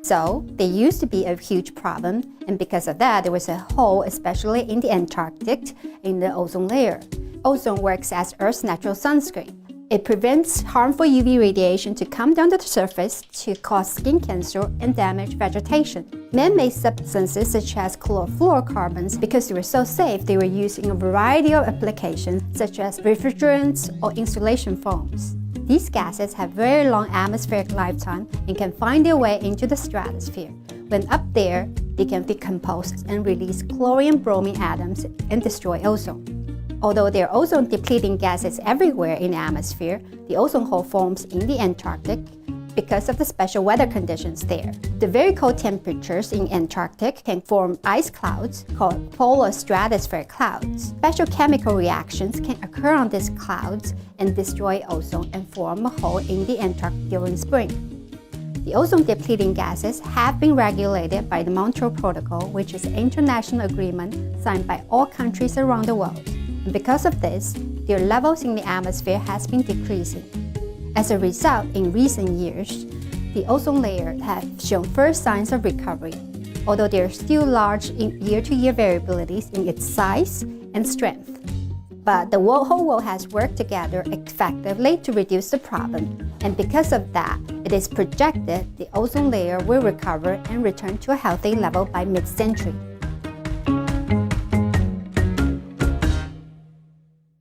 So they used to be a huge problem, and because of that, there was a hole, especially in the Antarctic, in the ozone layer. Ozone works as Earth's natural sunscreen. It prevents harmful UV radiation to come down to the surface to cause skin cancer and damage vegetation. Man-made substances such as chlorofluorocarbons, because they were so safe, they were used in a variety of applications such as refrigerants or insulation foams. These gases have very long atmospheric lifetime and can find their way into the stratosphere. When up there, they can decompose and release chlorine and bromine atoms and destroy ozone. Although there are ozone-depleting gases everywhere in the atmosphere, the ozone hole forms in the Antarctic because of the special weather conditions there. The very cold temperatures in Antarctic can form ice clouds called polar stratospheric clouds. Special chemical reactions can occur on these clouds and destroy ozone and form a hole in the Antarctic during spring. The ozone-depleting gases have been regulated by the Montreal Protocol, which is an international agreement signed by all countries around the world. And because of this, their levels in the atmosphere has been decreasing. As a result, in recent years, the ozone layer has shown first signs of recovery, although there are still large year-to-year variabilities in its size and strength. But the whole world has worked together effectively to reduce the problem, and because of that, it is projected the ozone layer will recover and return to a healthy level by mid-century.